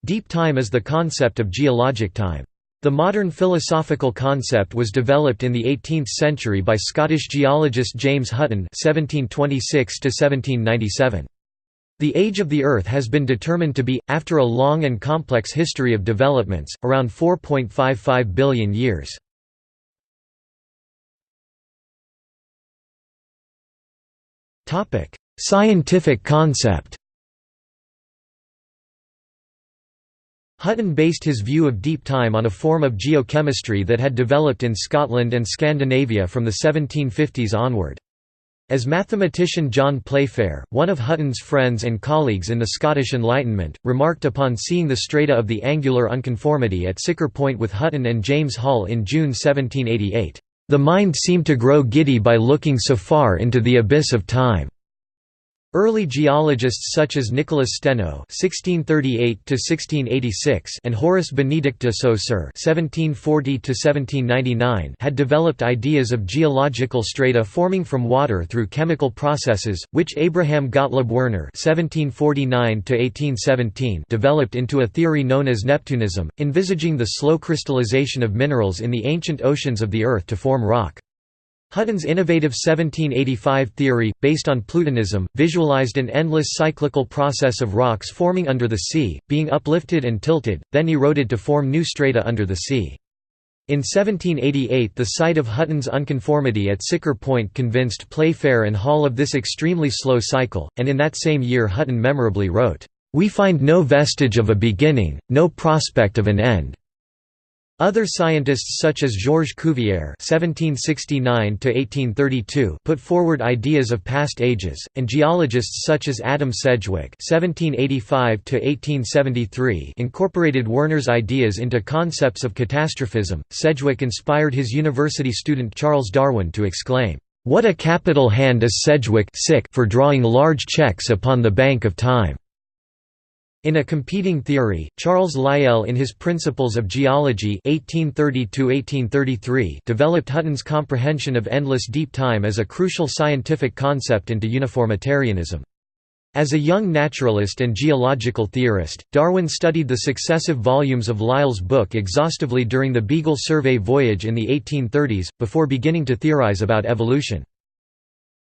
Deep time is the concept of geologic time. The modern philosophical concept was developed in the 18th century by Scottish geologist James Hutton (1726–1797). The age of the Earth has been determined to be, after a long and complex history of developments, around 4.55 billion years. Scientific concept. Hutton based his view of deep time on a form of geochemistry that had developed in Scotland and Scandinavia from the 1750s onward. As mathematician John Playfair, one of Hutton's friends and colleagues in the Scottish Enlightenment, remarked upon seeing the strata of the angular unconformity at Siccar Point with Hutton and James Hall in June 1788, "The mind seemed to grow giddy by looking so far into the abyss of time." Early geologists such as Nicholas Steno (1638–1686) and Horace Benedict de Saussure (1740–1799) had developed ideas of geological strata forming from water through chemical processes, which Abraham Gottlob Werner (1749–1817) developed into a theory known as Neptunism, envisaging the slow crystallization of minerals in the ancient oceans of the Earth to form rock. Hutton's innovative 1785 theory, based on Plutonism, visualized an endless cyclical process of rocks forming under the sea, being uplifted and tilted, then eroded to form new strata under the sea. In 1788 the sight of Hutton's unconformity at Siccar Point convinced Playfair and Hall of this extremely slow cycle, and in that same year Hutton memorably wrote, "We find no vestige of a beginning, no prospect of an end." Other scientists such as Georges Cuvier (1769–1832) put forward ideas of past ages, and geologists such as Adam Sedgwick (1785–1873) incorporated Werner's ideas into concepts of catastrophism. Sedgwick inspired his university student Charles Darwin to exclaim, "What a capital hand is Sedgwick for drawing large cheques upon the bank of time!" In a competing theory, Charles Lyell in his Principles of Geology 1830–1833 developed Hutton's comprehension of endless deep time as a crucial scientific concept into uniformitarianism. As a young naturalist and geological theorist, Darwin studied the successive volumes of Lyell's book exhaustively during the Beagle Survey voyage in the 1830s, before beginning to theorize about evolution.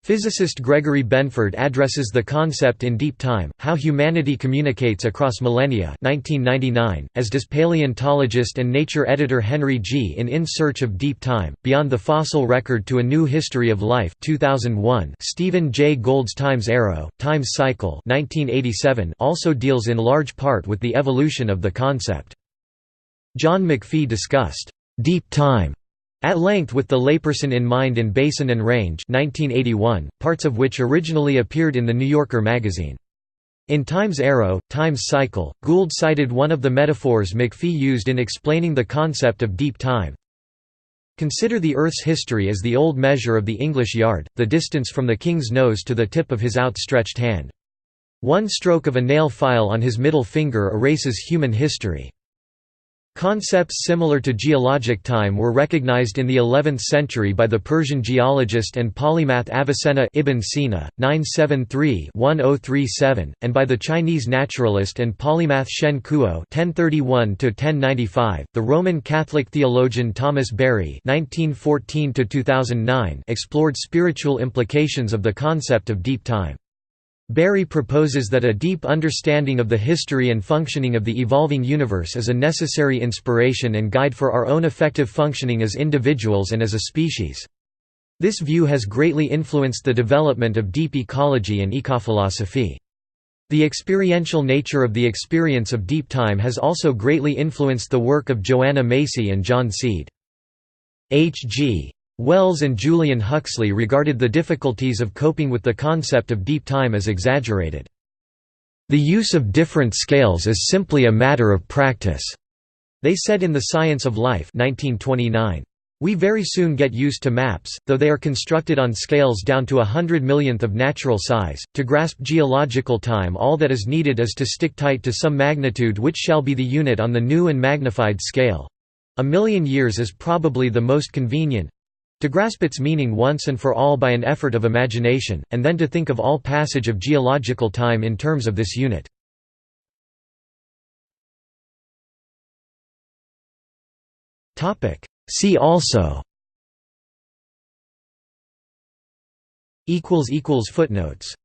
Physicist Gregory Benford addresses the concept in Deep Time, How Humanity Communicates Across Millennia 1999, as does paleontologist and nature editor Henry G. in Search of Deep Time, Beyond the Fossil Record to a New History of Life 2001. Stephen Jay Gould's Time's Arrow, Time's Cycle 1987 also deals in large part with the evolution of the concept. John McPhee discussed «deep time» at length with the layperson in mind in Basin and Range 1981, parts of which originally appeared in The New Yorker magazine. In Time's Arrow, Time's Cycle, Gould cited one of the metaphors McPhee used in explaining the concept of deep time. Consider the Earth's history as the old measure of the English yard, the distance from the king's nose to the tip of his outstretched hand. One stroke of a nail file on his middle finger erases human history. Concepts similar to geologic time were recognized in the 11th century by the Persian geologist and polymath Avicenna Ibn Sina, 973–1037, and by the Chinese naturalist and polymath Shen Kuo (1031–1095). The Roman Catholic theologian Thomas Berry (1914–2009) explored spiritual implications of the concept of deep time. Berry proposes that a deep understanding of the history and functioning of the evolving universe is a necessary inspiration and guide for our own effective functioning as individuals and as a species. This view has greatly influenced the development of deep ecology and ecophilosophy. The experiential nature of the experience of deep time has also greatly influenced the work of Joanna Macy and John Seed. H.G. Wells and Julian Huxley regarded the difficulties of coping with the concept of deep time as exaggerated. "The use of different scales is simply a matter of practice," they said in The Science of Life 1929. "We very soon get used to maps, though they are constructed on scales down to 100 millionth of natural size. To grasp geological time, all that is needed is to stick tight to some magnitude which shall be the unit on the new and magnified scale. A million years is probably the most convenient. To grasp its meaning once and for all by an effort of imagination, and then to think of all passage of geological time in terms of this unit." See also Footnotes